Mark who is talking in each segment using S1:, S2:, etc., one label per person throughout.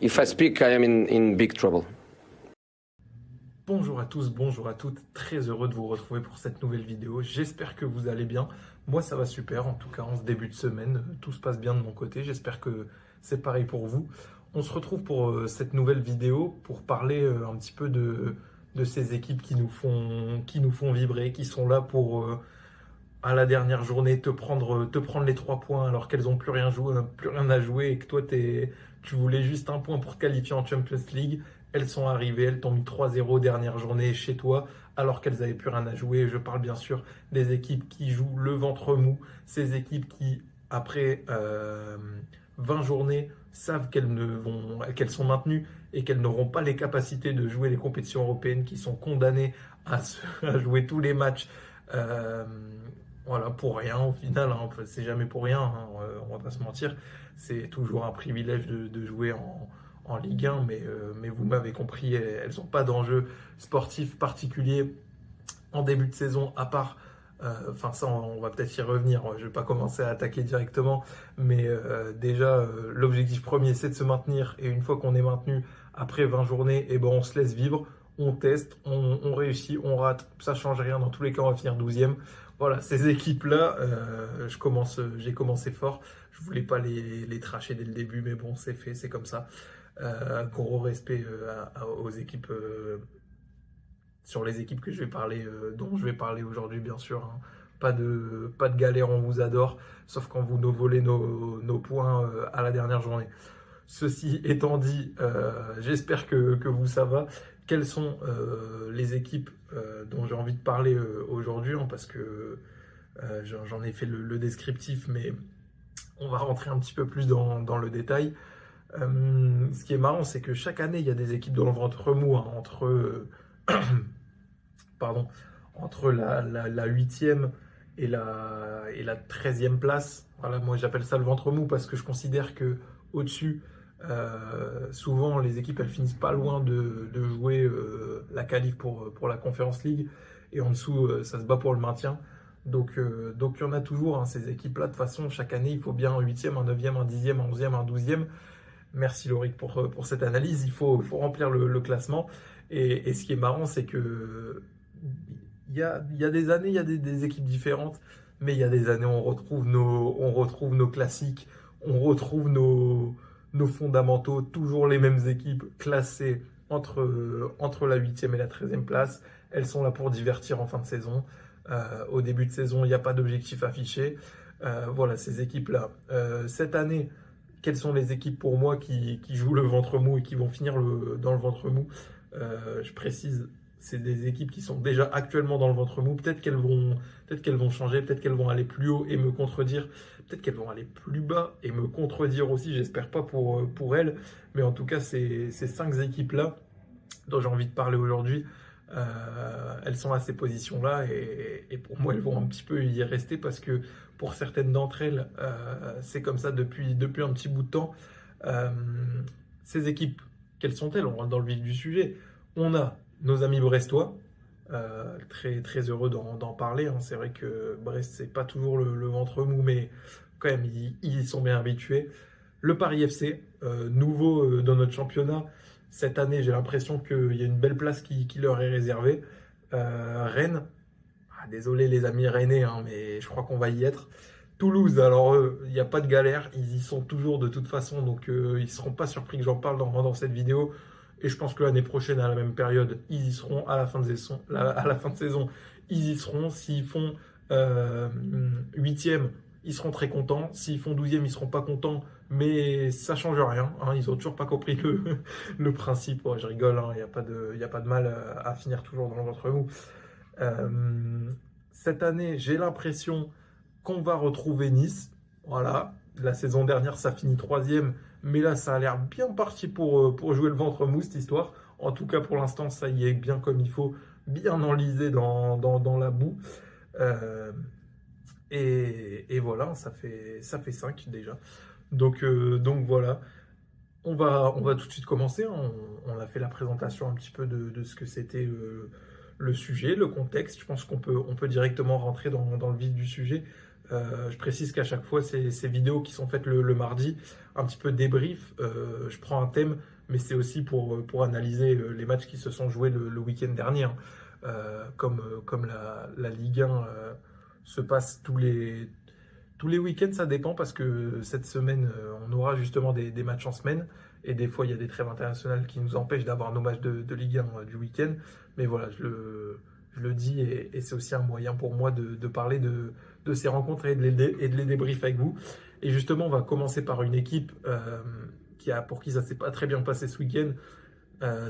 S1: if I speak, I am in big trouble.
S2: Bonjour à tous, bonjour à toutes, très heureux de vous retrouver pour cette nouvelle vidéo. J'espère que vous allez bien. Moi ça va super, en tout cas en ce début de semaine, tout se passe bien de mon côté. J'espère que c'est pareil pour vous. On se retrouve pour cette nouvelle vidéo pour parler un petit peu de ces équipes qui nous font vibrer, qui sont là pour à la dernière journée te prendre les 3 points alors qu'elles n'ont plus rien à jouer et que toi tu voulais juste un point pour te qualifier en Champions League. Elles sont arrivées, elles t'ont mis 3-0 dernière journée chez toi alors qu'elles n'avaient plus rien à jouer. Je parle bien sûr des équipes qui jouent le ventre mou, ces équipes qui, après 20 journées, savent qu'elles sont maintenues et qu'elles n'auront pas les capacités de jouer les compétitions européennes, qui sont condamnées à jouer tous les matchs. Voilà, pour rien au final, hein. C'est jamais pour rien, hein. On va pas se mentir. C'est toujours un privilège de jouer en Ligue 1, mais vous m'avez compris, elles n'ont pas d'enjeu sportif particulier en début de saison, à part, enfin ça on va peut-être y revenir, je ne vais pas commencer à attaquer directement, mais déjà l'objectif premier c'est de se maintenir, et une fois qu'on est maintenu, après 20 journées, et ben, on se laisse vivre, on teste, on réussit, on rate, ça ne change rien, dans tous les cas on va finir 12e. Voilà, ces équipes-là, j'ai commencé fort. Je voulais pas les tracher dès le début, mais bon, c'est fait, c'est comme ça. Gros respect aux équipes, sur les équipes que je vais parler, dont je vais parler aujourd'hui, bien sûr, hein. Pas de galère, on vous adore, sauf quand vous nous volez nos points à la dernière journée. Ceci étant dit, j'espère que vous ça va. Quelles sont les équipes dont j'ai envie de parler aujourd'hui, hein, parce que j'en ai fait le descriptif, mais on va rentrer un petit peu plus dans le détail. Ce qui est marrant, c'est que chaque année, il y a des équipes dans le ventre mou, hein, entre la 8e et la 13e place. Voilà, moi j'appelle ça le ventre mou parce que je considère que au-dessus, souvent les équipes elles finissent pas loin de jouer la qualif pour la Conference League, et en dessous ça se bat pour le maintien. Donc il y en a toujours, hein, ces équipes-là. De toute façon, chaque année il faut bien un 8e, un 9e, un 10e, un 11e, un 12e. Merci Lauric pour cette analyse. Il faut remplir le classement. Et ce qui est marrant, c'est que il y a des années, il y a des équipes différentes, mais il y a des années, on retrouve nos classiques, on retrouve nos fondamentaux, toujours les mêmes équipes classées entre la 8e et la 13e place. Elles sont là pour divertir en fin de saison. Au début de saison, il n'y a pas d'objectif affiché. Voilà, ces équipes-là. Cette année, quelles sont les équipes pour moi qui jouent le ventre mou et qui vont finir dans le ventre mou? Je précise, c'est des équipes qui sont déjà actuellement dans le ventre mou. Peut-être qu'elles vont changer, peut-être qu'elles vont aller plus haut et me contredire, peut-être qu'elles vont aller plus bas et me contredire aussi. J'espère pas pour elles, mais en tout cas, ces 5 équipes-là dont j'ai envie de parler aujourd'hui, elles sont à ces positions-là, et pour moi, elles vont un petit peu y rester parce que pour certaines d'entre elles, c'est comme ça depuis un petit bout de temps. Ces équipes, quelles sont-elles? On rentre dans le vif du sujet. On a nos amis brestois, très, très heureux d'en parler, hein. C'est vrai que Brest, c'est pas toujours le ventre mou, mais quand même, ils y sont bien habitués. Le Paris FC, nouveau dans notre championnat. Cette année, j'ai l'impression qu'il y a une belle place qui leur est réservée. Rennes, désolé les amis rennais, hein, mais je crois qu'on va y être. Toulouse, alors eux, il n'y a pas de galère, ils y sont toujours de toute façon, donc ils ne seront pas surpris que j'en parle dans cette vidéo. Et je pense que l'année prochaine, à la même période, ils y seront. À la fin de saison, ils y seront. S'ils font 8e, ils seront très contents. S'ils font 12e, ils ne seront pas contents, mais ça ne change rien, hein. Ils n'ont toujours pas compris le principe. Ouais, je rigole, hein, il n'y a pas de mal à finir toujours dans le ventre mou. Cette année, j'ai l'impression qu'on va retrouver Nice. Voilà, la saison dernière, ça finit 3e, mais là, ça a l'air bien parti pour jouer le ventre mou, cette histoire. En tout cas, pour l'instant, ça y est, bien comme il faut, bien enlisé dans la boue. Et voilà, ça fait 5 déjà. Donc voilà, on va tout de suite commencer, hein. On a fait la présentation un petit peu de ce que c'était le sujet, le contexte. Je pense qu'on peut directement rentrer dans le vif du sujet. Je précise qu'à chaque fois, ces vidéos qui sont faites le mardi, un petit peu débrief. Je prends un thème, mais c'est aussi pour analyser les matchs qui se sont joués le week-end dernier, hein. Comme la Ligue 1 se passe tous les week-ends, ça dépend parce que cette semaine, on aura justement des matchs en semaine. Et des fois, il y a des trêves internationales qui nous empêchent d'avoir nos matchs de Ligue 1 du week-end. Mais voilà, je le dis et c'est aussi un moyen pour moi de parler de ces rencontres et de les débriefer avec vous. Et justement, on va commencer par une équipe pour qui ça s'est pas très bien passé ce week-end.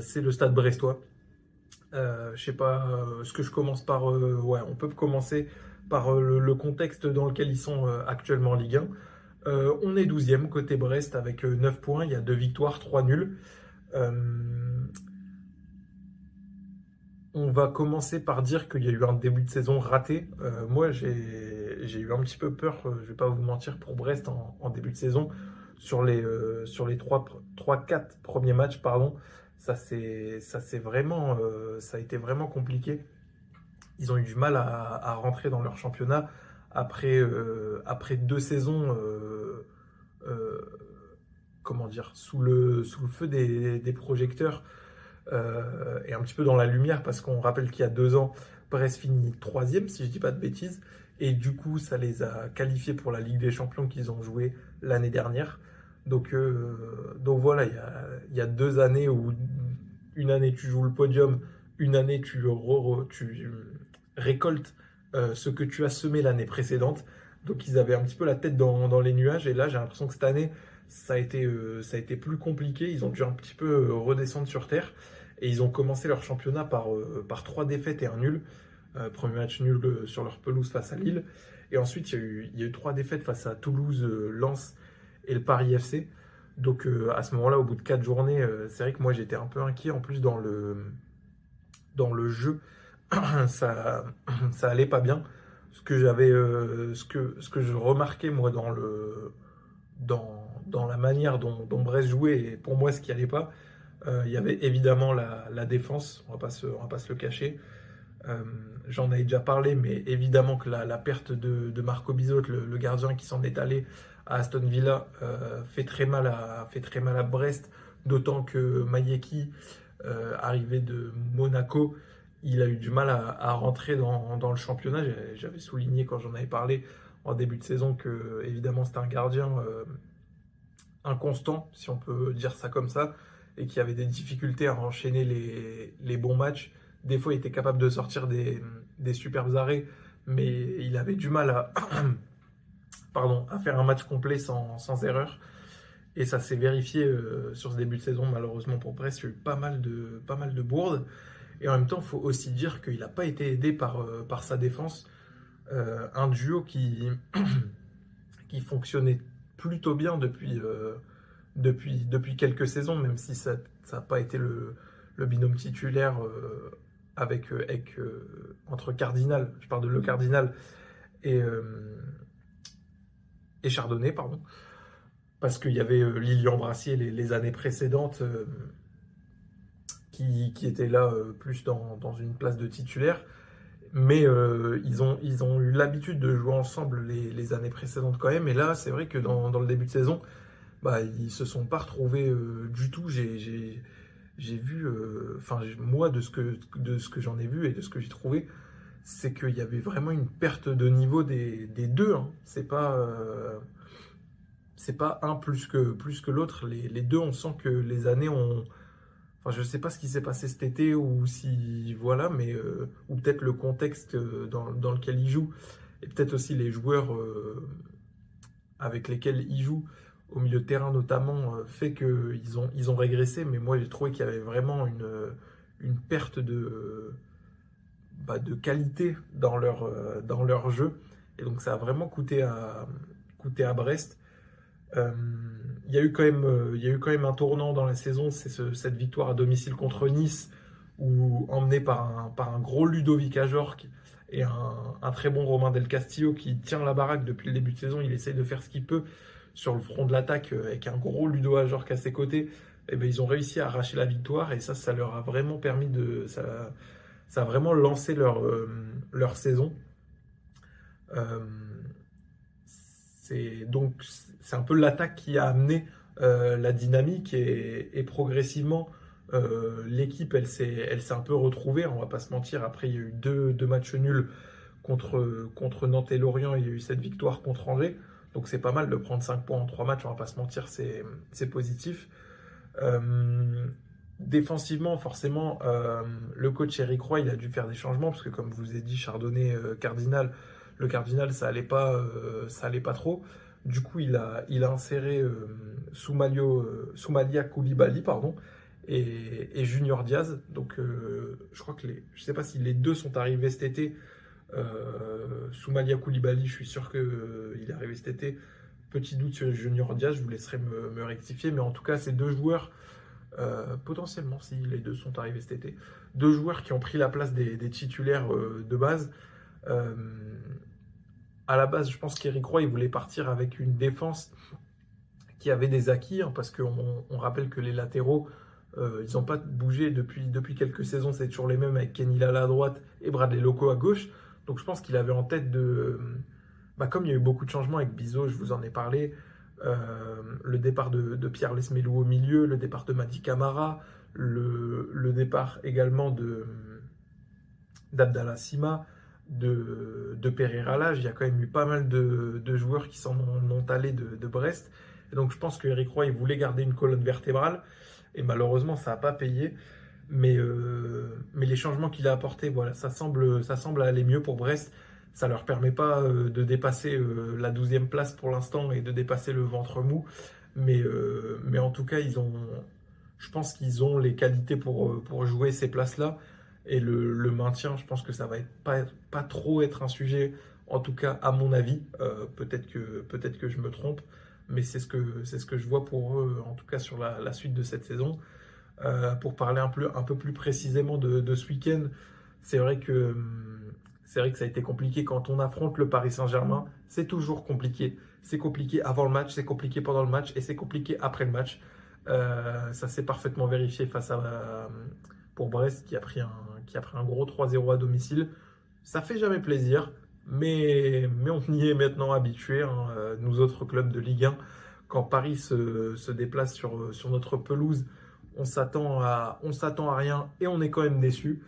S2: C'est le Stade Brestois. Je sais pas, ce que je commence par... ouais, on peut commencer par le contexte dans lequel ils sont actuellement en Ligue 1. On est 12e côté Brest avec 9 points, il y a 2 victoires, 3 nuls. On va commencer par dire qu'il y a eu un début de saison raté. Moi, j'ai eu un petit peu peur, je ne vais pas vous mentir, pour Brest en début de saison. Sur les 3-4 premiers matchs, pardon, ça a été vraiment compliqué. Ils ont eu du mal à rentrer dans leur championnat après 2 saisons, comment dire, sous le feu des projecteurs. Et un petit peu dans la lumière parce qu'on rappelle qu'il y a 2 ans, Brest finit 3e, si je dis pas de bêtises, et du coup ça les a qualifiés pour la Ligue des Champions qu'ils ont joué l'année dernière. Donc voilà, il y a 2 années où une année tu joues le podium, une année tu récoltes ce que tu as semé l'année précédente. Donc ils avaient un petit peu la tête dans les nuages, et là j'ai l'impression que cette année ça a été plus compliqué. Ils ont dû un petit peu redescendre sur terre. Et ils ont commencé leur championnat par 3 défaites et un nul. Premier match nul sur leur pelouse face à Lille. Et ensuite, il y a eu 3 défaites face à Toulouse, Lens et le Paris FC. Donc à ce moment-là, au bout de 4 journées, c'est vrai que moi j'étais un peu inquiet. En plus, dans le jeu, ça allait pas bien. Ce que je remarquais moi dans la manière dont Brest jouait, et pour moi ce qui allait pas, il y avait évidemment la défense, on va pas se le cacher. J'en avais déjà parlé, mais évidemment que la perte de Marco Bizot, le gardien qui s'en est allé à Aston Villa, fait très mal à Brest, d'autant que Mayeki, arrivé de Monaco, il a eu du mal à rentrer dans le championnat. J'avais souligné quand j'en avais parlé en début de saison que évidemment c'était un gardien inconstant, si on peut dire ça comme ça, et qui avait des difficultés à enchaîner les bons matchs. Des fois, il était capable de sortir des superbes arrêts, mais il avait du mal à faire un match complet sans erreur. Et ça s'est vérifié sur ce début de saison, malheureusement pour Brest. Il y a eu pas mal de bourdes. Et en même temps, il faut aussi dire qu'il n'a pas été aidé par sa défense. Un duo qui fonctionnait plutôt bien depuis quelques saisons, même si ça n'a pas été le binôme titulaire entre Cardinal, je parle de Le Cardinal et Chardonnay, pardon, parce qu'il y avait Lilian Brassier les années précédentes qui était là plus dans une place de titulaire. Mais ils ont eu l'habitude de jouer ensemble les années précédentes quand même. Et là, c'est vrai que dans le début de saison, bah, ils se sont pas retrouvés du tout. J'ai vu, moi, de ce que j'en ai vu et de ce que j'ai trouvé, c'est qu'il y avait vraiment une perte de niveau des deux, hein. C'est pas un plus que l'autre. Les deux, on sent que les années ont... Enfin, je sais pas ce qui s'est passé cet été ou si voilà, mais ou peut-être le contexte dans lequel ils jouent et peut-être aussi les joueurs avec lesquels ils jouent au milieu de terrain notamment fait qu'ils ont régressé. Mais moi, j'ai trouvé qu'il y avait vraiment une perte de qualité dans leur jeu, et donc ça a vraiment coûté à Brest. Il y a eu quand même un tournant dans la saison, c'est cette victoire à domicile contre Nice, où emmené par un gros Ludovic Ajorc et un très bon Romain Del Castillo qui tient la baraque depuis le début de saison. Il essaye de faire ce qu'il peut sur le front de l'attaque avec un gros Ludo Ajorc à ses côtés. Et ben, ils ont réussi à arracher la victoire, et ça leur a vraiment permis ça a vraiment lancé leur saison. donc c'est un peu l'attaque qui a amené la dynamique et progressivement l'équipe elle s'est un peu retrouvée, on va pas se mentir. Après il y a eu deux matchs nuls contre Nantes et Lorient, il y a eu cette victoire contre Angers, donc c'est pas mal de prendre 5 points en 3 matchs, on va pas se mentir, c'est positif. Euh, Défensivement, forcément, le coach Eric Roy, il a dû faire des changements parce que, comme je vous ai dit, Chardonnay, Cardinal, le Cardinal, ça allait pas trop. Du coup, il a inséré Soumalia Koulibaly, pardon, et Junior Diaz. Donc, je crois que je sais pas si les deux sont arrivés cet été. Soumalia Koulibaly, je suis sûr qu'il est arrivé cet été. Petit doute sur Junior Diaz, je vous laisserai me rectifier, mais en tout cas, ces deux joueurs. Potentiellement, si les deux sont arrivés cet été. Deux joueurs qui ont pris la place des titulaires de base. Euh, à la base, je pense qu'Eric Roy il voulait partir avec une défense qui avait des acquis, hein, parce qu'on rappelle que les latéraux, ils n'ont pas bougé depuis quelques saisons. C'est toujours les mêmes avec Kenny Lala à droite et Bradley Loco à gauche. Donc je pense qu'il avait en tête comme il y a eu beaucoup de changements avec Bizot, je vous en ai parlé. Le départ de Pierre Lesmelou au milieu, le départ de Madi Camara, le départ également d'Abdallah Sima, de Pereira Lage. Il y a quand même eu pas mal de joueurs qui s'en ont allé de Brest. Et donc je pense que Eric Roy il voulait garder une colonne vertébrale et malheureusement ça n'a pas payé. Mais les changements qu'il a apportés, voilà, ça semble aller mieux pour Brest. Ça leur permet pas de dépasser la 12e place pour l'instant et de dépasser le ventre mou. Mais en tout cas, je pense qu'ils ont les qualités pour jouer ces places-là. Et le maintien, je pense que ça va pas trop être un sujet, en tout cas à mon avis. Peut-être que je me trompe, mais c'est ce que je vois pour eux, en tout cas sur la suite de cette saison. Pour parler un peu plus précisément de ce week-end, c'est vrai que ça a été compliqué quand on affronte le Paris Saint-Germain. C'est toujours compliqué. C'est compliqué avant le match, c'est compliqué pendant le match et c'est compliqué après le match. Ça s'est parfaitement vérifié pour Brest qui a pris un gros 3-0 à domicile. Ça fait jamais plaisir, mais on y est maintenant habitué, hein, nous autres clubs de Ligue 1. Quand Paris se déplace sur notre pelouse, on s'attend à rien et on est quand même déçu.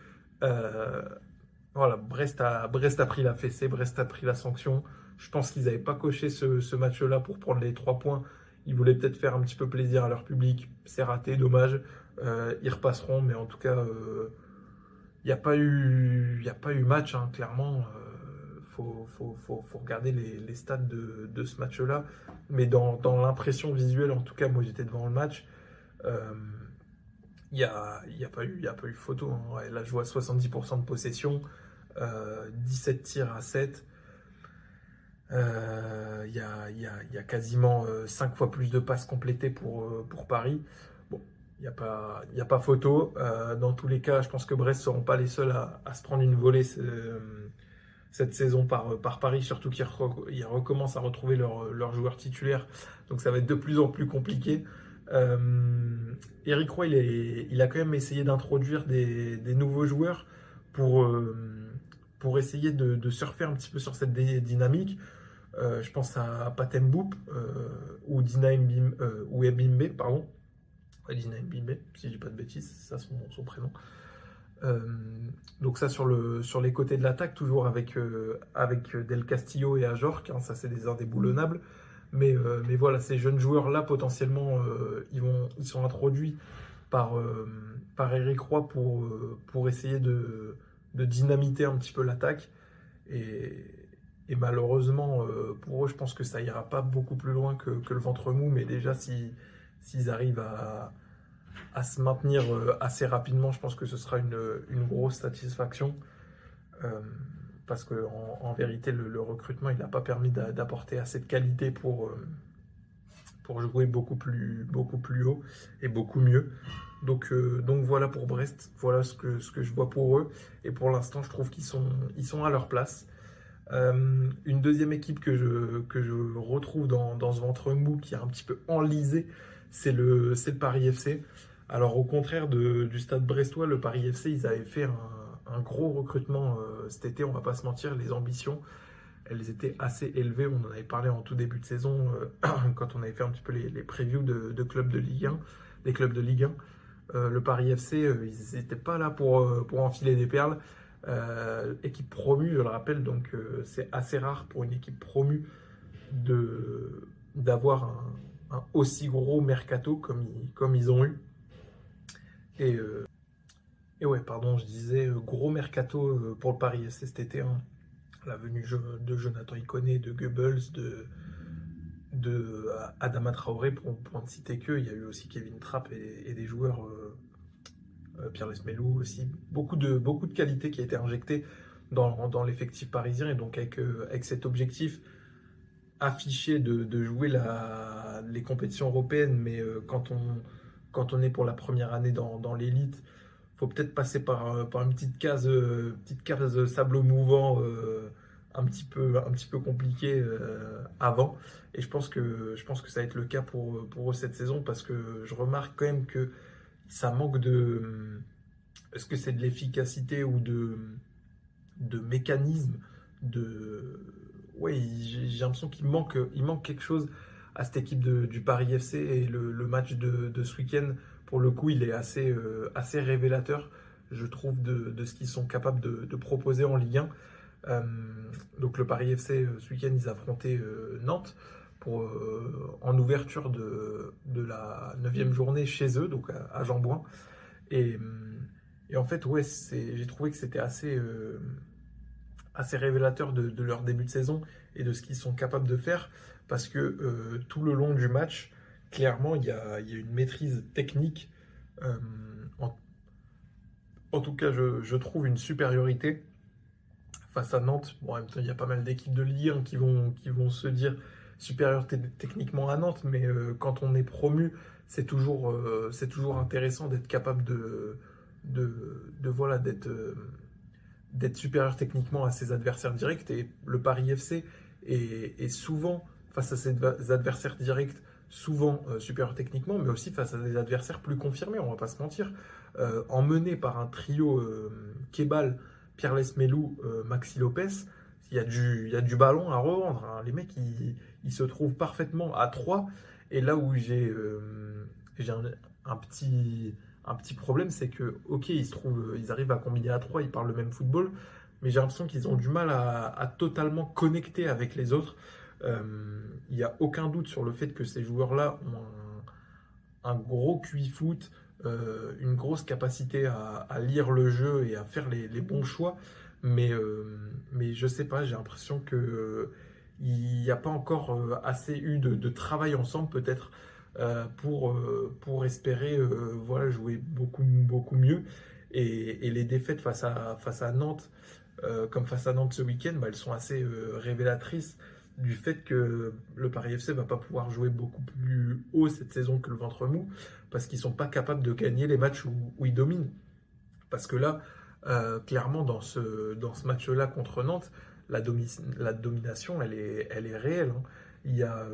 S2: Voilà, Brest a pris la fessée, Brest a pris la sanction. Je pense qu'ils n'avaient pas coché ce match-là pour prendre les 3 points. Ils voulaient peut-être faire un petit peu plaisir à leur public. C'est raté, dommage. Ils repasseront, mais en tout cas, il n'y a pas eu match, hein, clairement. Faut regarder les stats de ce match-là. Mais dans l'impression visuelle, en tout cas, moi j'étais devant le match. Il n'y a pas eu photo, hein. Ouais, là, je vois 70% de possession, 17 tirs à 7. Il y a quasiment 5 fois plus de passes complétées pour Paris. Bon, il n'y a pas photo. Dans tous les cas, je pense que Brest ne seront pas les seuls à se prendre une volée cette saison par Paris, surtout qu'ils recommencent à retrouver leurs joueurs titulaires. Donc ça va être de plus en plus compliqué. Eric Roy, il a quand même essayé d'introduire des nouveaux joueurs pour essayer de surfer un petit peu sur cette dynamique. Je pense à Patem Boop ou Ebimbe, pardon. Ouais, Dina Ebimbe, si je dis pas de bêtises, c'est ça son prénom. Donc ça sur les côtés de l'attaque, toujours avec Del Castillo et Ajorc, hein, ça c'est des indéboulonnables. Mais voilà, ces jeunes joueurs-là, potentiellement, ils sont introduits par Eric Roy pour essayer de dynamiter un petit peu l'attaque. Et malheureusement, pour eux, je pense que ça ira pas beaucoup plus loin que le ventre mou. Mais déjà, s'ils arrivent à se maintenir assez rapidement, je pense que ce sera une grosse satisfaction. Parce qu'en vérité, le recrutement, il n'a pas permis d'apporter assez de qualité pour jouer beaucoup plus haut et beaucoup mieux. Donc voilà pour Brest, voilà ce que je vois pour eux. Et pour l'instant, je trouve qu'ils sont à leur place. Une deuxième équipe que je retrouve dans ce ventre mou qui est un petit peu enlisé, c'est le Paris FC. Alors au contraire du Stade brestois, le Paris FC, ils avaient fait un gros recrutement cet été, on va pas se mentir, les ambitions. elles étaient assez élevées. On en avait parlé en tout début de saison quand on avait fait un petit peu les previews de clubs de Ligue 1, les clubs de Ligue 1. Le Paris FC, ils n'étaient pas là pour enfiler des perles. Équipe promue, je le rappelle, donc c'est assez rare pour une équipe promue d'avoir un aussi gros mercato comme ils ont eu. Et, et ouais, pardon, je disais gros mercato pour le Paris FC cet été. Hein. La venue de Jonathan Iconé, de Goebbels, de Adama Traoré, pour ne citer que. Il y a eu aussi Kevin Trapp et des joueurs, Pierre Lesmelou aussi. Beaucoup de qualité qui a été injectée dans l'effectif parisien. Et donc avec cet objectif affiché de jouer les compétitions européennes, mais quand on est pour la première année dans l'élite, faut peut-être passer par une petite case sable mouvant un petit peu compliqué avant. Et je pense que ça va être le cas pour eux cette saison parce que je remarque quand même que ça manque de. Est-ce que c'est de l'efficacité ou de mécanisme ouais, j'ai l'impression qu'il manque quelque chose à cette équipe du Paris FC et le match de ce week-end, pour le coup, il est assez révélateur, je trouve, de ce qu'ils sont capables de proposer en Ligue 1. Donc le Paris FC, ce week-end, ils affrontaient Nantes en ouverture de la 9e journée chez eux, donc à Jean-Bouin. Et, en fait, ouais, j'ai trouvé que c'était assez révélateur de leur début de saison et de ce qu'ils sont capables de faire, parce que tout le long du match, clairement, il y a une maîtrise technique. En tout cas, je trouve une supériorité face à Nantes. Bon, en même temps, il y a pas mal d'équipes de Ligue 1 qui vont se dire supérieures techniquement à Nantes, mais quand on est promu, c'est toujours intéressant d'être capable voilà, d'être supérieur techniquement à ses adversaires directs. Et le Paris FC est souvent, face à ses adversaires directs, souvent supérieur techniquement, mais aussi face à des adversaires plus confirmés, on va pas se mentir. Emmené par un trio Kebal, Pierre Lesmelou, Maxi Lopez, il y a du ballon à revendre. Hein. Les mecs, ils se trouvent parfaitement à 3. Et là où j'ai un petit problème, c'est que, ok, ils arrivent à combiner à 3, ils parlent le même football, mais j'ai l'impression qu'ils ont du mal à totalement connecter avec les autres. Il n'y a aucun doute sur le fait que ces joueurs-là ont un gros QI foot, une grosse capacité à lire le jeu et à faire les bons choix, mais je sais pas, j'ai l'impression que il n'y a pas encore assez eu de travail ensemble peut-être pour espérer voilà, jouer beaucoup mieux. Et les défaites face à Nantes, comme face à Nantes ce week-end, bah, elles sont assez révélatrices du fait que le Paris FC va pas pouvoir jouer beaucoup plus haut cette saison que le ventre mou, parce qu'ils sont pas capables de gagner les matchs où ils dominent. Parce que là, clairement, dans ce match-là contre Nantes, la domination, elle est réelle. Hein. Il y a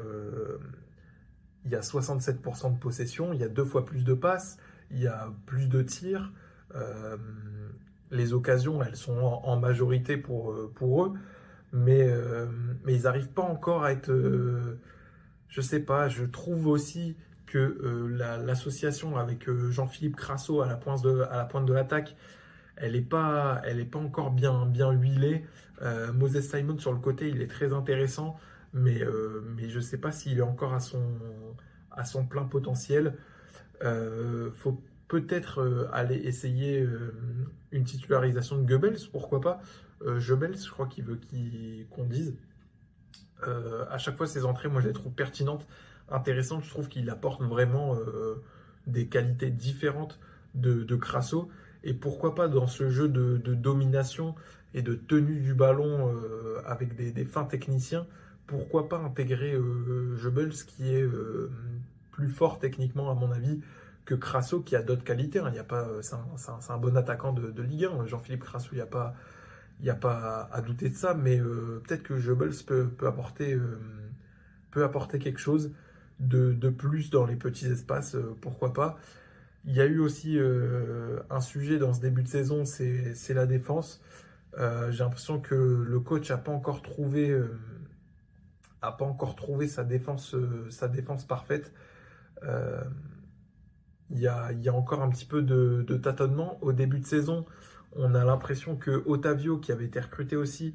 S2: 67% de possession, il y a 2 fois plus de passes, il y a plus de tirs. Les occasions, elles sont en majorité pour eux, mais ils n'arrivent pas encore à être... je sais pas, je trouve aussi que l'association avec Jean-Philippe Crasso à la pointe de l'attaque, elle n'est pas encore bien huilée. Moses Simon sur le côté, il est très intéressant, mais je ne sais pas s'il est encore à son plein potentiel. Faut peut-être aller essayer une titularisation de Goebbels, pourquoi pas. Goebbels, je crois qu'il veut qu'on dise. À chaque fois, ses entrées, moi, je les trouve pertinentes, intéressantes. Je trouve qu'il apporte vraiment des qualités différentes de Crasso. Et pourquoi pas dans ce jeu de domination et de tenue du ballon avec des fins techniciens, pourquoi pas intégrer Goebbels qui est plus fort techniquement à mon avis que Crasso, qui a d'autres qualités. Hein. C'est un bon attaquant de Ligue 1. Jean-Philippe Crasso, il n'y a pas à douter de ça, mais peut-être que Goebbels peut apporter quelque chose de plus dans les petits espaces, pourquoi pas. Il y a eu aussi un sujet dans ce début de saison, c'est la défense. J'ai l'impression que le coach n'a pas encore trouvé, sa défense parfaite. Euh, il y a encore un petit peu de tâtonnement. Au début de saison, on a l'impression que Otavio, qui avait été recruté aussi,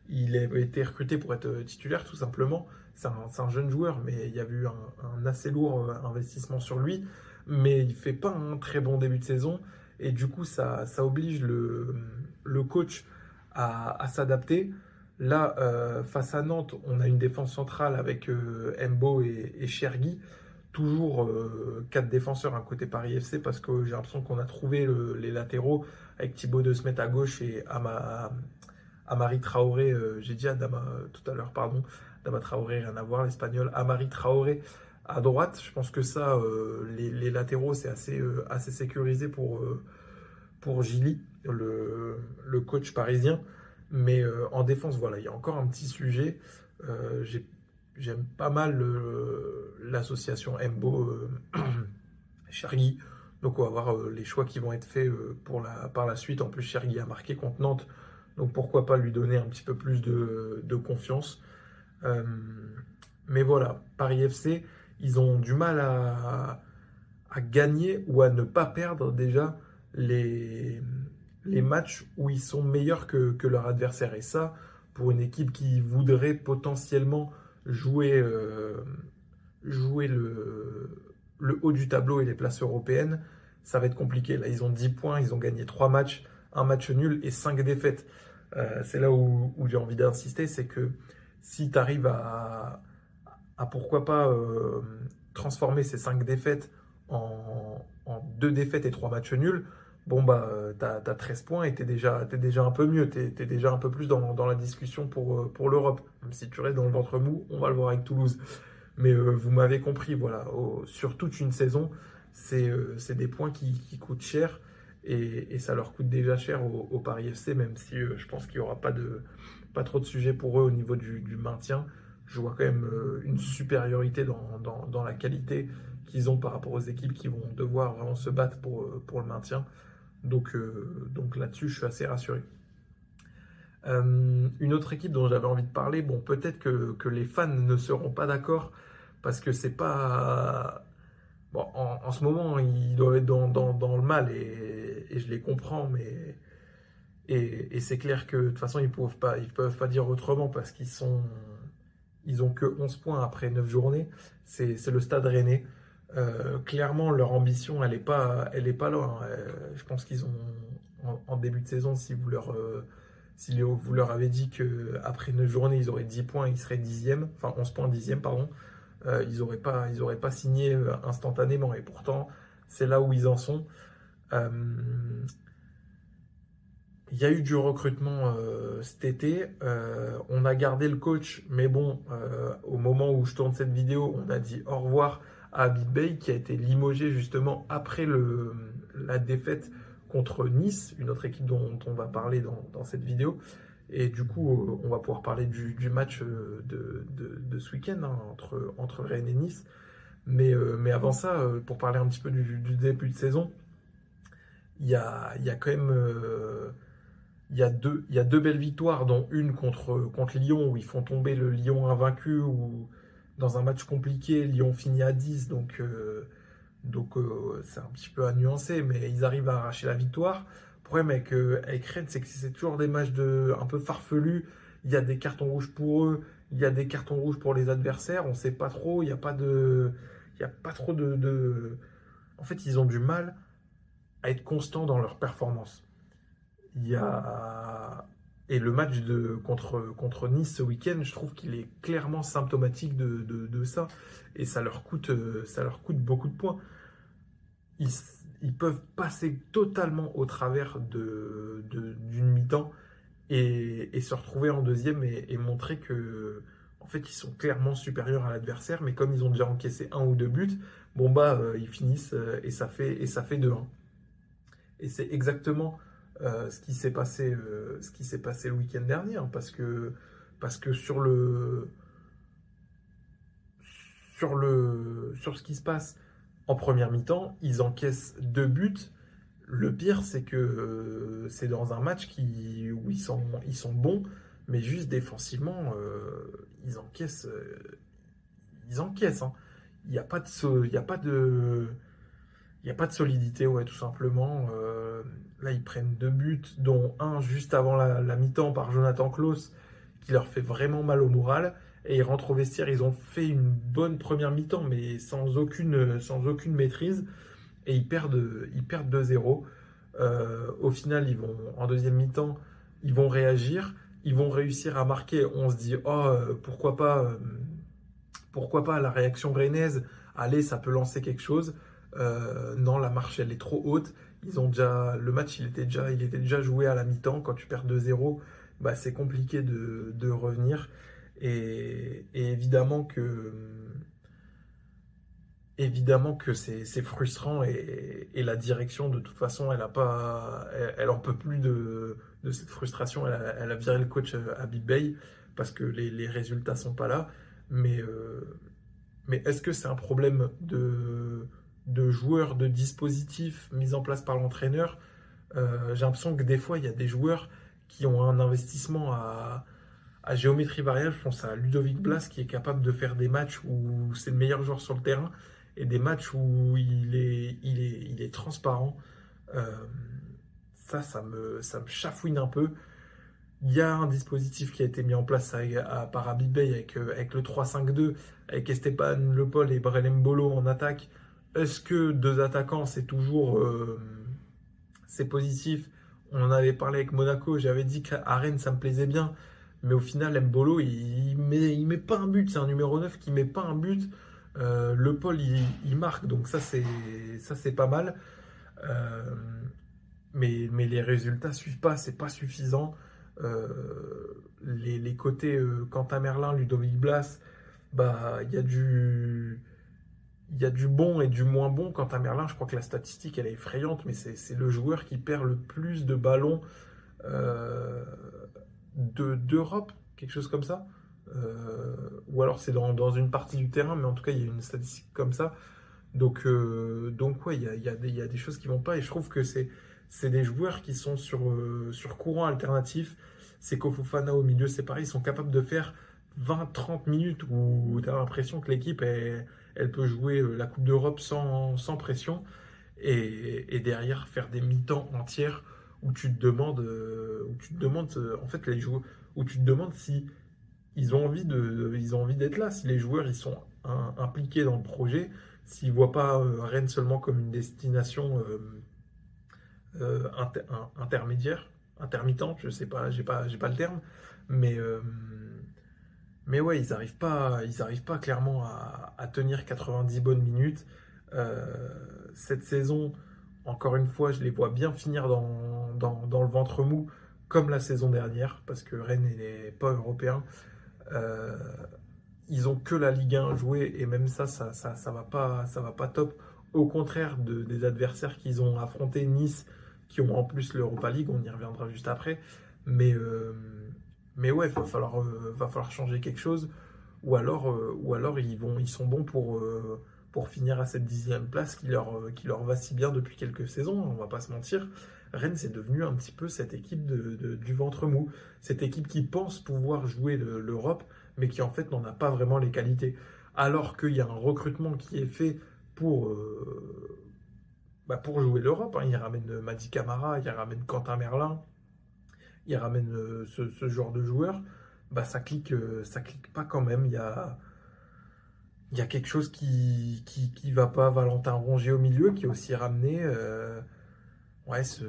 S2: il avait été recruté pour être titulaire tout simplement. C'est un jeune joueur, mais il y a eu un assez lourd investissement sur lui. Mais il fait pas un très bon début de saison. Et du coup, ça oblige le coach à s'adapter. Là, face à Nantes, on a une défense centrale avec Mbo et Chergui. Toujours 4 défenseurs, un côté Paris FC, parce que j'ai l'impression qu'on a trouvé les latéraux avec Thibaut De Smet à gauche et Amari Traoré. J'ai dit Adama tout à l'heure, pardon. Adama Traoré, rien à voir, l'espagnol. Amari Traoré à droite. Je pense que ça, les latéraux, c'est assez sécurisé pour Gilly, le coach parisien. Mais en défense, voilà, il y a encore un petit sujet. J'aime pas mal l'association Mbo-Chergui. Donc on va voir les choix qui vont être faits par la suite. En plus, Chergui a marqué contre Nantes. Donc pourquoi pas lui donner un petit peu plus de confiance. Euh, mais voilà, Paris FC, ils ont du mal à gagner ou à ne pas perdre déjà les, les matchs où ils sont meilleurs que leur adversaire. Et ça, pour une équipe qui voudrait potentiellement jouer, jouer le haut du tableau et les places européennes, ça va être compliqué. Là, ils ont 10 points, ils ont gagné 3 matchs, un match nul et 5 défaites. C'est là où j'ai envie d'insister, c'est que si tu arrives à pourquoi pas transformer ces 5 défaites en 2 défaites et 3 matchs nuls, bon bah t'as 13 points et t'es déjà un peu mieux, t'es déjà un peu plus dans la discussion pour l'Europe. Même si tu restes dans le ventre mou, on va le voir avec Toulouse. Mais vous m'avez compris, voilà, sur toute une saison, c'est des points qui coûtent cher et ça leur coûte déjà cher au Paris FC, même si je pense qu'il n'y aura pas trop de sujets pour eux au niveau du maintien. Je vois quand même une supériorité dans la qualité qu'ils ont par rapport aux équipes qui vont devoir vraiment se battre pour le maintien. Donc là-dessus, je suis assez rassuré. Une autre équipe dont j'avais envie de parler, bon, peut-être que les fans ne seront pas d'accord parce que c'est pas. Bon, en ce moment, ils doivent être dans le mal et je les comprends, mais. Et c'est clair que de toute façon, ils peuvent pas dire autrement parce ils ont que 11 points après 9 journées. C'est le Stade Rennais. Clairement, leur ambition, elle est pas là, hein. Je pense qu'ils ont, en début de saison, si vous leur avez dit qu'après 9 journées, ils auraient 10 points, ils seraient 10e, enfin 11 points 10e, pardon, ils auraient pas signé instantanément. Et pourtant, c'est là où ils en sont. Euh, il y a eu du recrutement cet été. On a gardé le coach, mais bon, au moment où je tourne cette vidéo, on a dit au revoir à Habib Bey, qui a été limogé justement après la défaite contre Nice, une autre équipe dont on va parler dans cette vidéo. Et du coup, on va pouvoir parler du match de ce week-end hein, entre Rennes et Nice. Mais avant ça, pour parler un petit peu du début de saison, il y a quand même il y a deux belles victoires, dont une contre Lyon, où ils font tomber le Lyon invaincu, ou dans un match compliqué, Lyon finit à 10, donc c'est un petit peu à nuancer, mais ils arrivent à arracher la victoire. Le problème avec Rennes, c'est que c'est toujours des matchs un peu farfelus. Il y a des cartons rouges pour eux, il y a des cartons rouges pour les adversaires, on ne sait pas trop, il y a pas trop En fait, ils ont du mal à être constants dans leur performance. Il y a... Et le match contre Nice ce week-end, je trouve qu'il est clairement symptomatique de ça. Et ça leur coûte beaucoup de points. Ils, ils peuvent passer totalement au travers d'une mi-temps et se retrouver en deuxième et montrer que en fait, ils sont clairement supérieurs à l'adversaire. Mais comme ils ont déjà encaissé un ou deux buts, bon bah, ils finissent et ça fait 2-1. Et c'est exactement ce qui s'est passé le week-end dernier, hein, parce que sur ce qui se passe en première mi-temps, ils encaissent 2 buts. Le pire, c'est que c'est dans un match où ils sont bons, mais juste défensivement, ils encaissent, hein. Il n'y a pas de, so- il y a pas de solidité, ouais, tout simplement. Là, ils prennent 2 buts, dont un juste avant la mi-temps par Jonathan Klaus, qui leur fait vraiment mal au moral. Et ils rentrent au vestiaire, ils ont fait une bonne première mi-temps, mais sans aucune maîtrise. Et ils perdent 2-0. Au final, en deuxième mi-temps, ils vont réagir. Ils vont réussir à marquer. On se dit, oh, pourquoi pas la réaction rennaise, allez, ça peut lancer quelque chose. Non, la marche, elle est trop haute. Le match, il était déjà joué à la mi-temps. Quand tu perds 2-0, bah, c'est compliqué de revenir. Et évidemment que c'est frustrant et la direction, de toute façon, elle en peut plus de cette frustration. Elle a viré le coach à Big Bay parce que les résultats sont pas là. Mais, euh, mais est-ce que c'est un problème de joueurs, de dispositifs mis en place par l'entraîneur? J'ai l'impression que des fois, il y a des joueurs qui ont un investissement à géométrie variable. Je pense à Ludovic Blas qui est capable de faire des matchs où c'est le meilleur joueur sur le terrain et des matchs où il est transparent. Euh, ça me chafouine un peu. Il y a un dispositif qui a été mis en place par Habib Bey avec le 3-5-2, avec Esteban Le Paul et Brelem Bolo en attaque. Est-ce que deux attaquants, c'est positif? On en avait parlé avec Monaco, j'avais dit qu'à Rennes, ça me plaisait bien. Mais au final, Mbolo, il met pas un but. C'est un numéro 9 qui met pas un but. Le Paul, il marque. Donc ça, c'est pas mal. Euh, mais les résultats suivent pas, c'est pas suffisant. Les côtés Quentin Merlin, Ludovic Blas, bah il y a du bon et du moins bon. Quentin Merlin, je crois que la statistique elle est effrayante, mais c'est le joueur qui perd le plus de ballons euh, d'Europe, quelque chose comme ça. Ou alors c'est dans une partie du terrain, mais en tout cas il y a une statistique comme ça. Donc ouais, il y a des choses qui vont pas et je trouve que c'est des joueurs qui sont sur courant alternatif. C'est Fofana au milieu, c'est pareil, ils sont capables de faire 20-30 minutes où tu as l'impression que l'équipe elle peut jouer la Coupe d'Europe sans pression et derrière faire des mi-temps entières où tu te demandes en fait les joueurs, où tu te demandes si ils ont envie d'être là, si les joueurs ils sont impliqués dans le projet, s'ils ne voient pas Rennes seulement comme une destination intermédiaire, intermittente, je sais pas, j'ai pas le terme, mais, euh, mais ouais, ils arrivent pas clairement à tenir 90 bonnes minutes. Euh, cette saison, encore une fois, je les vois bien finir dans le ventre mou, comme la saison dernière, parce que Rennes n'est pas européen. Euh, Ils ont que la Ligue 1 jouée et même ça va pas top. Au contraire des adversaires qu'ils ont affrontés, Nice, qui ont en plus l'Europa League, on y reviendra juste après. Mais, euh, mais ouais, va falloir changer quelque chose. Ou alors ils sont bons pour finir à cette 10e place qui leur va si bien depuis quelques saisons, on va pas se mentir. Rennes, c'est devenu un petit peu cette équipe du ventre mou. Cette équipe qui pense pouvoir jouer l'Europe, mais qui en fait n'en a pas vraiment les qualités. Alors qu'il y a un recrutement qui est fait pour jouer l'Europe, hein. Il ramène Madi Camara, il ramène Quentin Merlin, il ramène ce genre de joueurs. Bah, ça clique pas quand même. Il y a quelque chose qui va pas. Valentin Rongier au milieu qui est aussi ramené. Ouais, est-ce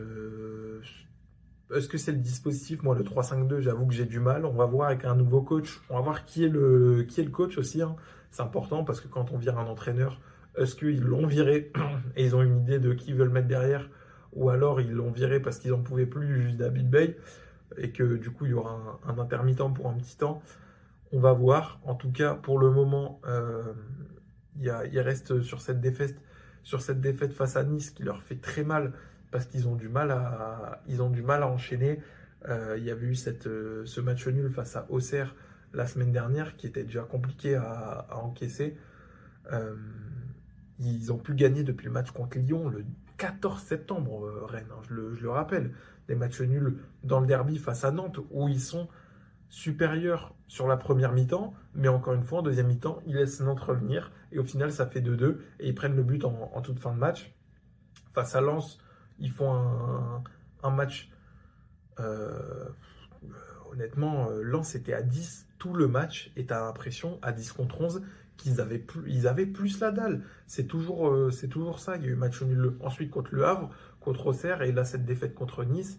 S2: que c'est le dispositif? Moi, le 3-5-2, j'avoue que j'ai du mal. On va voir avec un nouveau coach. On va voir qui est le coach aussi, hein. C'est important parce que quand on vire un entraîneur, est-ce qu'ils l'ont viré et ils ont une idée de qui veulent mettre derrière? Ou alors ils l'ont viré parce qu'ils n'en pouvaient plus juste d'Habib Bey et que du coup il y aura un intermittent pour un petit temps. On va voir. En tout cas, pour le moment, il reste sur cette défaite face à Nice qui leur fait très mal parce qu'ils ont ils ont du mal à enchaîner. Il y avait eu ce match nul face à Auxerre la semaine dernière qui était déjà compliqué à encaisser. Euh, Ils ont pu gagner depuis le match contre Lyon, 14 septembre, Rennes, hein, je le rappelle. Des matchs nuls dans le derby face à Nantes où ils sont supérieurs sur la première mi-temps, mais encore une fois, en deuxième mi-temps, ils laissent Nantes revenir et au final, ça fait 2-2 et ils prennent le but en toute fin de match. Face à Lens, ils font un match. euh, Honnêtement, Lens était à 10 tout le match et tu as l'impression, à 10 contre 11, ils avaient plus la dalle. C'est toujours ça. Il y a eu match nul ensuite contre Le Havre, contre Auxerre et là, cette défaite contre Nice.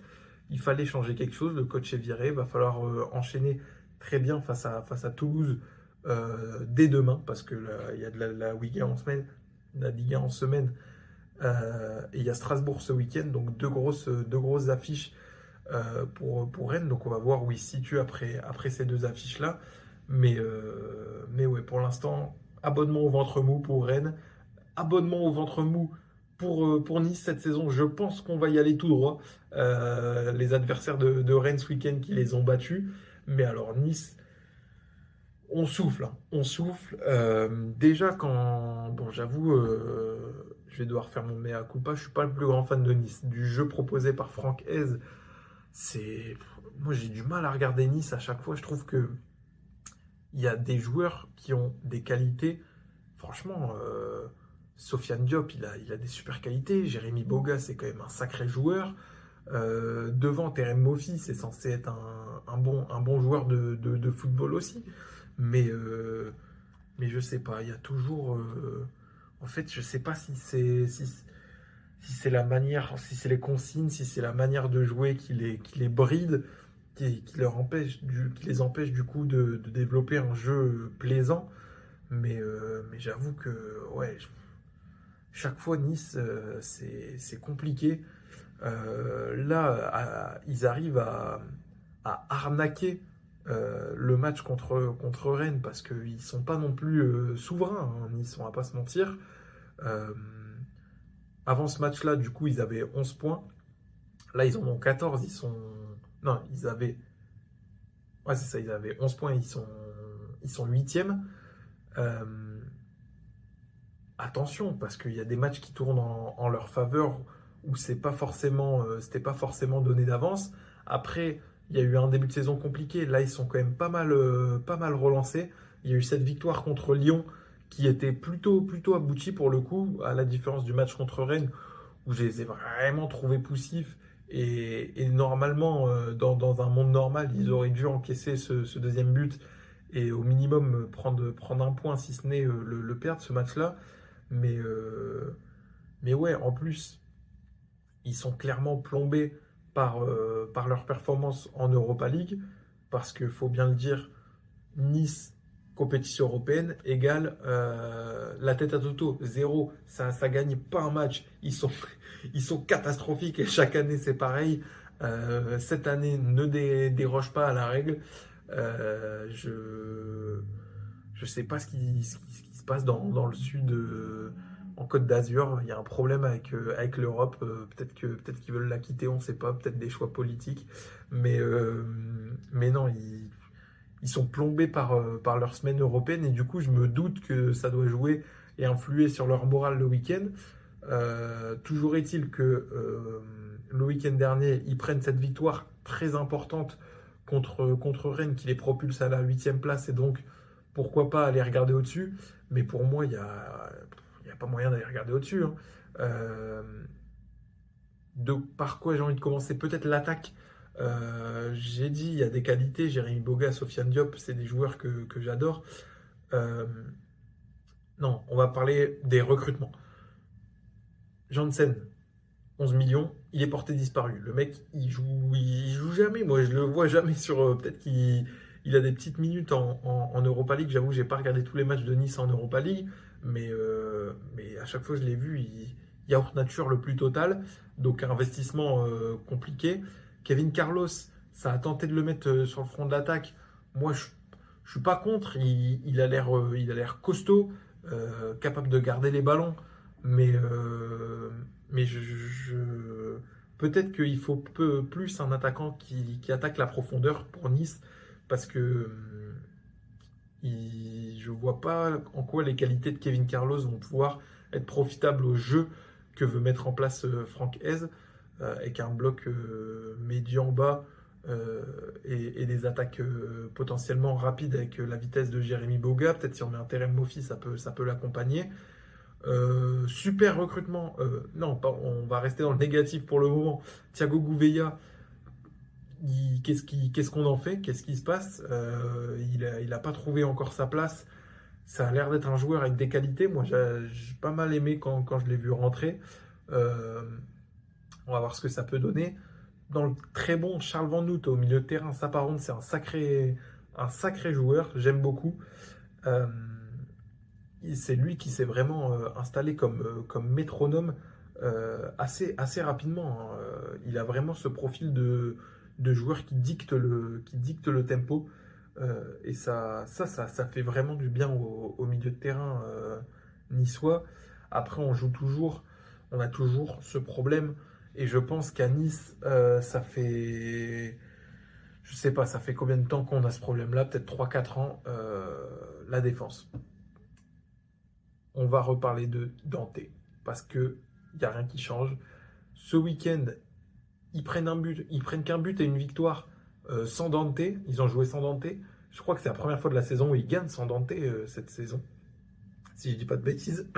S2: Il fallait changer quelque chose. Le coach est viré. Il va falloir enchaîner très bien face à Toulouse dès demain parce que il y a de la Ligue 1 en semaine. La Ligue 1 en semaine. Et il y a Strasbourg ce week-end, donc deux grosses affiches pour Rennes. Donc on va voir où il se situe après ces deux affiches-là. Mais ouais, pour l'instant, abonnement au ventre mou pour Rennes, abonnement au ventre mou pour Nice cette saison. Je pense qu'on va y aller tout droit. Les adversaires de Rennes ce week-end qui les ont battus. Mais alors Nice, on souffle, hein, on souffle. Déjà quand, bon, j'avoue, je vais devoir faire mon mea culpa. Je suis pas le plus grand fan de Nice. Du jeu proposé par Franck Hez, c'est, moi j'ai du mal à regarder Nice à chaque fois. Je trouve que il y a des joueurs qui ont des qualités. Franchement, Sofiane Diop, il a des super qualités. Jérémy Boga, c'est quand même un sacré joueur. Devant, Terem Moffi, c'est censé être un bon joueur de football aussi. Mais, euh, mais je sais pas, il y a toujours. En fait, je sais pas si c'est la manière, si c'est les consignes, si c'est la manière de jouer qui les bride, qui les empêche du coup de développer un jeu plaisant. Mais j'avoue que ouais, chaque fois Nice, c'est compliqué. Là, ils arrivent à arnaquer le match contre Rennes parce qu'ils ne sont pas non plus souverains, hein, Nice, on va pas se mentir. Euh, Avant ce match-là, du coup, ils avaient 11 points. Là, ils en ont 14. Ils sont. Non, ils avaient. Ouais, c'est ça, ils avaient 11 points. Ils sont 8e. Attention, parce qu'il y a des matchs qui tournent en leur faveur où c'était pas forcément donné d'avance. Après, il y a eu un début de saison compliqué. Là, ils sont quand même pas mal relancés. Il y a eu cette victoire contre Lyon qui était plutôt aboutie pour le coup, à la différence du match contre Rennes où je les ai vraiment trouvés poussifs. Et normalement, dans un monde normal, ils auraient dû encaisser ce deuxième but et au minimum prendre un point, si ce n'est le perdre, ce match-là. Mais, euh, mais ouais, en plus, ils sont clairement plombés par leur performance en Europa League. Parce qu'il faut bien le dire, Nice, compétition européenne, égale la tête à Toto, zéro. Ça gagne pas un match. Ils sont catastrophiques et chaque année c'est pareil. Cette année ne déroge pas à la règle. Je sais pas ce qui se passe dans le sud, en Côte d'Azur. Il y a un problème avec l'Europe. Peut-être qu'ils veulent la quitter, on ne sait pas. Peut-être des choix politiques. Mais non, ils sont plombés par leur semaine européenne. Et du coup, je me doute que ça doit jouer et influer sur leur morale le week-end. Toujours est-il que le week-end dernier, ils prennent cette victoire très importante contre Rennes qui les propulse à la 8e place et donc pourquoi pas aller regarder au-dessus. Mais pour moi, il y a pas moyen d'aller regarder au-dessus, hein. Euh, par quoi j'ai envie de commencer? Peut-être l'attaque. J'ai dit, il y a des qualités. Jérémy Boga, Sofiane Diop, c'est des joueurs que j'adore. Euh, non, on va parler des recrutements. Janssen, 11 millions, il est porté disparu. Le mec, il joue jamais. Moi, je le vois jamais sur. Peut-être qu'il a des petites minutes en Europa League. J'avoue, j'ai pas regardé tous les matchs de Nice en Europa League, mais à chaque fois que je l'ai vu, il yaourt nature le plus total. Donc, investissement compliqué. Kevin Carlos, ça a tenté de le mettre sur le front de l'attaque. Moi, je suis pas contre. Il a l'air costaud, capable de garder les ballons. Mais, euh, mais peut-être qu'il faut plus un attaquant qui attaque la profondeur pour Nice parce que je ne vois pas en quoi les qualités de Kevin Carlos vont pouvoir être profitables au jeu que veut mettre en place Franck Hez, avec un bloc médian bas et des attaques potentiellement rapides avec la vitesse de Jérémy Boga. Peut-être si on met un Terem Moffi, ça peut l'accompagner. Super recrutement. Non, on va rester dans le négatif pour le moment. Thiago Gouveia, qu'est-ce qu'on en fait? Qu'est-ce qui se passe? Il a pas trouvé encore sa place. Ça a l'air d'être un joueur avec des qualités. Moi, j'ai pas mal aimé quand je l'ai vu rentrer. On va voir ce que ça peut donner. Dans le très bon Charles Van Noot au milieu de terrain, ça par contre, c'est un sacré joueur. J'aime beaucoup. C'est lui qui s'est vraiment installé comme métronome assez rapidement. Hein. Il a vraiment ce profil de joueur qui dicte le tempo. Et ça fait vraiment du bien au milieu de terrain niçois. Après, on a toujours ce problème. Et je pense qu'à Nice, ça fait, je sais pas, ça fait combien de temps qu'on a ce problème-là? Peut-être 3-4 ans, la défense. On va reparler de Dante, parce qu'il n'y a rien qui change. Ce week-end, ils prennent qu'un but et une victoire sans Dante. Ils ont joué sans Dante. Je crois que c'est la première fois de la saison où ils gagnent sans Dante cette saison, si je ne dis pas de bêtises.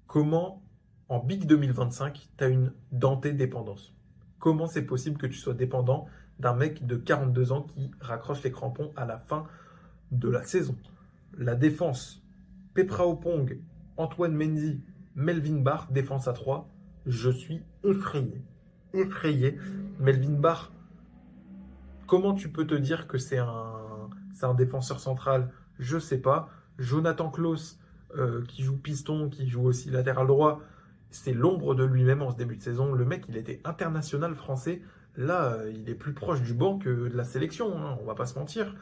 S2: Comment, en Big 2025, tu as une Dante dépendance? Comment c'est possible que tu sois dépendant d'un mec de 42 ans qui raccroche les crampons à la fin de la saison? La défense, Pepra Opong, Antoine Mendy, Melvin Barr, défense à 3. Je suis effrayé. Effrayé. Melvin Barr, comment tu peux te dire que c'est un défenseur central? Je sais pas. Jonathan Klaus, qui joue piston, qui joue aussi latéral droit, c'est l'ombre de lui-même en ce début de saison. Le mec, il était international français. Là, il est plus proche du banc que de la sélection, hein, on va pas se mentir.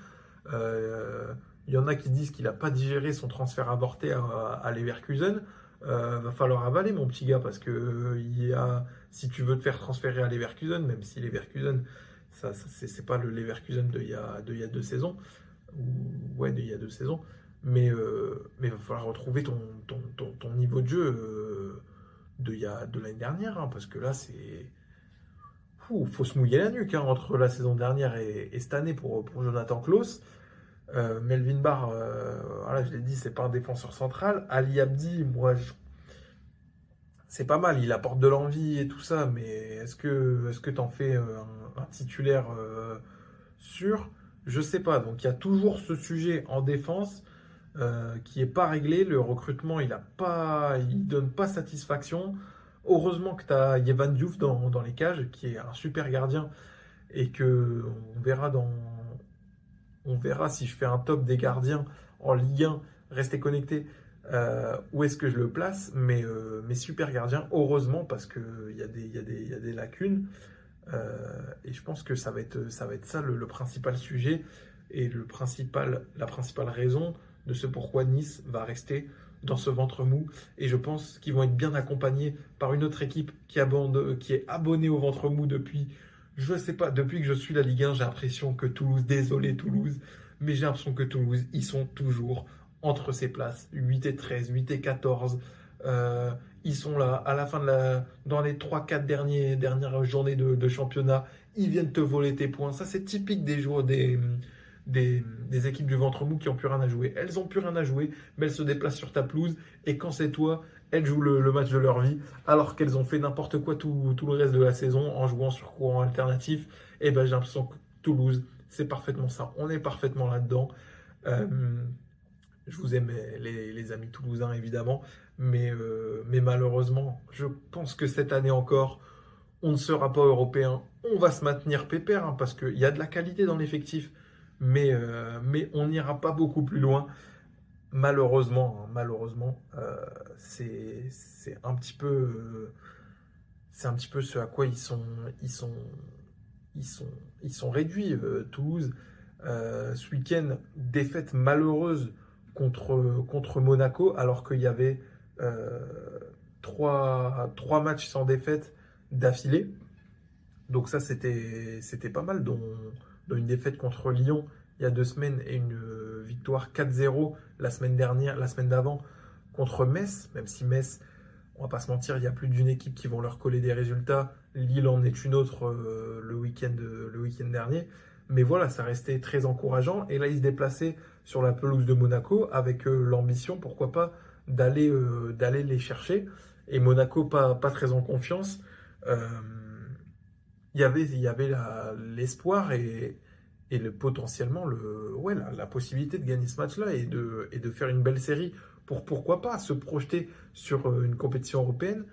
S2: Il y en a qui disent qu'il n'a pas digéré son transfert avorté à Leverkusen. Va falloir avaler, mon petit gars, parce que si tu veux te faire transférer à Leverkusen, même si Leverkusen, c'est pas le Leverkusen d'il y a 2 saisons, d'il y a 2 saisons, mais il va falloir retrouver ton niveau de jeu de l'année dernière, hein, parce que là, c'est... faut se mouiller la nuque hein, entre la saison dernière et cette année pour Jonathan Klaus. Melvin Barr, voilà, je l'ai dit, c'est pas un défenseur central. Ali Abdi, c'est pas mal, il apporte de l'envie et tout ça, mais est-ce que t'en fais un titulaire sûr? Je sais pas. Donc il y a toujours ce sujet en défense qui est pas réglé. Le recrutement, il donne pas satisfaction. Heureusement que tu as Yevan Diouf dans les cages, qui est un super gardien, et que on verra si je fais un top des gardiens en Ligue 1, restez connectés, où est-ce que je le place, mais super gardien, heureusement, parce qu'il y a des lacunes, et je pense que ça va être ça le principal sujet, et la principale raison de ce pourquoi Nice va rester dans ce ventre mou, et je pense qu'ils vont être bien accompagnés par une autre équipe qui est abonnée au ventre mou depuis... Je sais pas, depuis que je suis la Ligue 1, j'ai l'impression que Toulouse, désolé Toulouse, mais j'ai l'impression que Toulouse, ils sont toujours entre ces places, 8 et 13, 8 et 14. Ils sont là, à la fin dans les 3-4 dernières journées de championnat, ils viennent te voler tes points. Ça, c'est typique des joueurs, des équipes du ventre mou qui n'ont plus rien à jouer. Elles n'ont plus rien à jouer, mais elles se déplacent sur ta pelouse, et quand c'est toi, elles jouent le match de leur vie, alors qu'elles ont fait n'importe quoi tout le reste de la saison en jouant sur courant alternatif. Et ben j'ai l'impression que Toulouse, c'est parfaitement ça. On est parfaitement là-dedans. Je vous aime les amis toulousains évidemment, mais malheureusement, je pense que cette année encore, on ne sera pas européen. On va se maintenir pépère hein, parce qu'il y a de la qualité dans l'effectif, mais on n'ira pas beaucoup plus loin. Malheureusement, c'est un petit peu ce à quoi ils sont réduits. Toulouse, ce week-end, défaite malheureuse contre Monaco, alors qu'il y avait 3 matchs sans défaite d'affilée. Donc ça, c'était pas mal, dont une défaite contre Lyon il y a 2 semaines et une victoire 4-0 la semaine d'avant contre Metz, même si Metz, on va pas se mentir, il y a plus d'une équipe qui vont leur coller des résultats. Lille en est une autre le week-end dernier. Mais voilà, ça restait très encourageant. Et là, ils se déplaçaient sur la pelouse de Monaco avec l'ambition, pourquoi pas, d'aller les chercher. Et Monaco, pas très en confiance. Euh, il y avait l'espoir et potentiellement la possibilité de gagner ce match-là et de faire une belle série pour pourquoi pas se projeter sur une compétition européenne.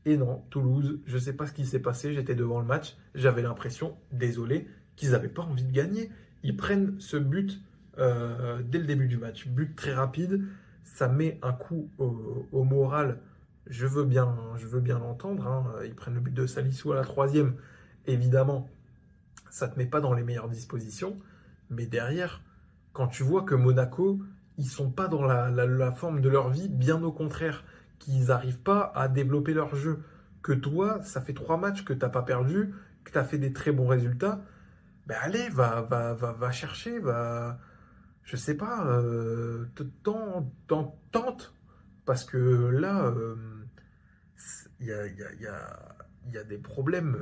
S2: Et non, Toulouse, je ne sais pas ce qui s'est passé, j'étais devant le match, j'avais l'impression, désolé, qu'ils n'avaient pas envie de gagner. Ils prennent ce but dès le début du match, but très rapide, ça met un coup au moral, je veux bien l'entendre, hein. Ils prennent le but de Salissou à la troisième, évidemment, ça ne te met pas dans les meilleures dispositions, mais derrière, quand tu vois que Monaco, ils sont pas dans la forme de leur vie, bien au contraire, qu'ils n'arrivent pas à développer leur jeu. Que toi, ça fait 3 matchs que tu n'as pas perdu, que tu as fait des très bons résultats, ben allez, va chercher, je sais pas, tente, parce que là, il y a, il y a- il y a- il y a des problèmes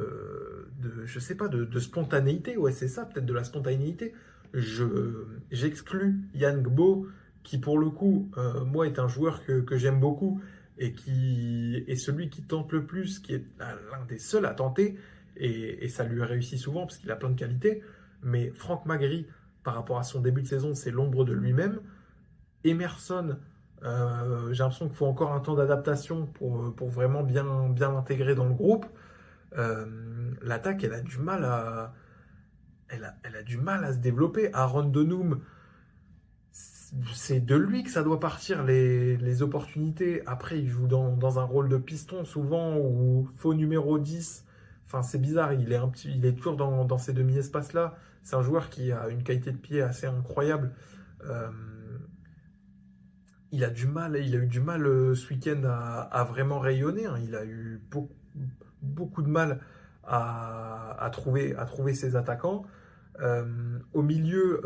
S2: je sais pas, de spontanéité. Ouais, c'est ça, peut-être de la spontanéité. J'exclus Yann Gbo, qui pour le coup, moi, est un joueur que j'aime beaucoup et qui est celui qui tente le plus, qui est l'un des seuls à tenter, et ça lui réussit souvent parce qu'il a plein de qualités. Mais Franck Magri, par rapport à son début de saison, c'est l'ombre de lui-même. Emerson, j'ai l'impression qu'il faut encore un temps d'adaptation pour vraiment bien l'intégrer dans le groupe. L'attaque, elle a du mal à se développer. Aaron Denoum, c'est de lui que ça doit partir les opportunités. Après, il joue dans un rôle de piston souvent ou faux numéro 10. Enfin, c'est bizarre, il est toujours dans ces demi-espaces-là. C'est un joueur qui a une qualité de pied assez incroyable. Euh, il a eu du mal ce week-end à vraiment rayonner, hein. Il a eu beaucoup de mal à trouver ses attaquants. Au milieu,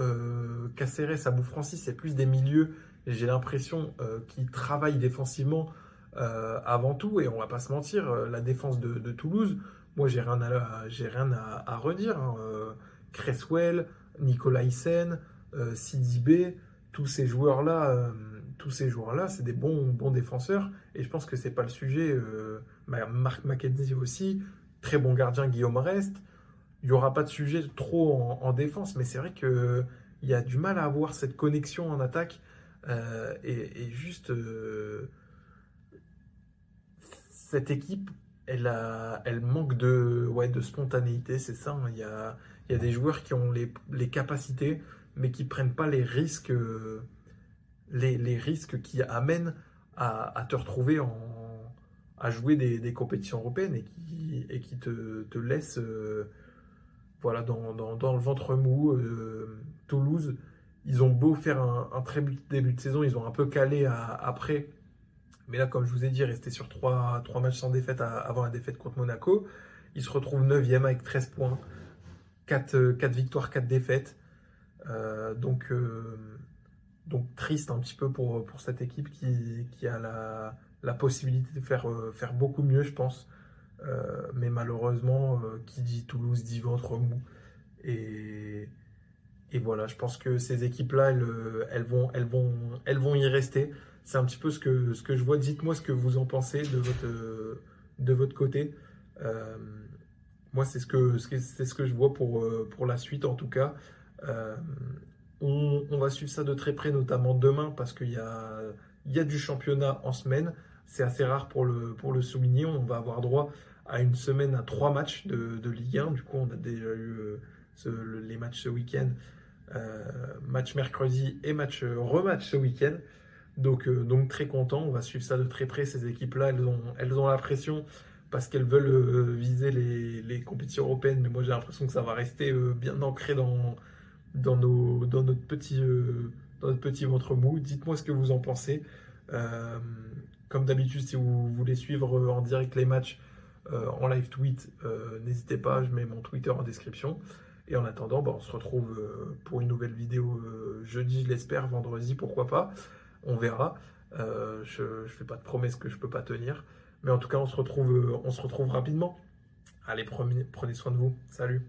S2: Caceres, Abou Francis, c'est plus des milieux, j'ai l'impression, qui travaillent défensivement avant tout. Et on va pas se mentir, la défense de Toulouse, moi, j'ai rien à redire, hein. Cresswell, Nicolas Hyssen, Sidibé, tous ces joueurs-là, c'est des bons défenseurs. Et je pense que c'est pas le sujet. Marc McKenzie aussi, très bon gardien, Guillaume Rest. Il n'y aura pas de sujet trop en défense, mais c'est vrai qu'il y a du mal à avoir cette connexion en attaque. Et juste, cette équipe, elle manque de spontanéité, c'est ça, hein. Il y a des joueurs qui ont les capacités, mais qui ne prennent pas les risques, les risques qui amènent à te retrouver à jouer des compétitions européennes et qui te laissent voilà, dans le ventre mou. Toulouse, ils ont beau faire un très bon début de saison, ils ont un peu calé après. Mais là, comme je vous ai dit, rester sur 3 matchs sans défaite avant la défaite contre Monaco. Ils se retrouvent 9e avec 13 points, 4 victoires, 4 défaites. Donc triste un petit peu pour cette équipe qui a la possibilité de faire beaucoup mieux, je pense. Mais malheureusement, qui dit Toulouse dit ventre mou. Et, et voilà, je pense que ces équipes-là, elles vont y rester. C'est un petit peu ce que je vois. Dites-moi ce que vous en pensez de votre côté. Euh, Moi, c'est ce que je vois pour la suite, en tout cas. Euh, on va suivre ça de très près, notamment demain, parce il y a du championnat en semaine. C'est assez rare pour le souligner. On va avoir droit à une semaine à 3 matchs de Ligue 1. Du coup, on a déjà eu les matchs ce week-end, match mercredi et rematch ce week-end. Donc très content. On va suivre ça de très près. Ces équipes-là, elles ont la pression parce qu'elles veulent viser les compétitions européennes. Mais moi, j'ai l'impression que ça va rester bien ancré dans notre petit ventre mou. Dites-moi ce que vous en pensez. Euh, Comme d'habitude, si vous voulez suivre en direct les matchs en live tweet, n'hésitez pas, je mets mon Twitter en description. Et en attendant, on se retrouve pour une nouvelle vidéo jeudi, je l'espère, vendredi, pourquoi pas. On verra. Je ne fais pas de promesses que je ne peux pas tenir. Mais en tout cas, on se retrouve rapidement. Allez, prenez soin de vous. Salut.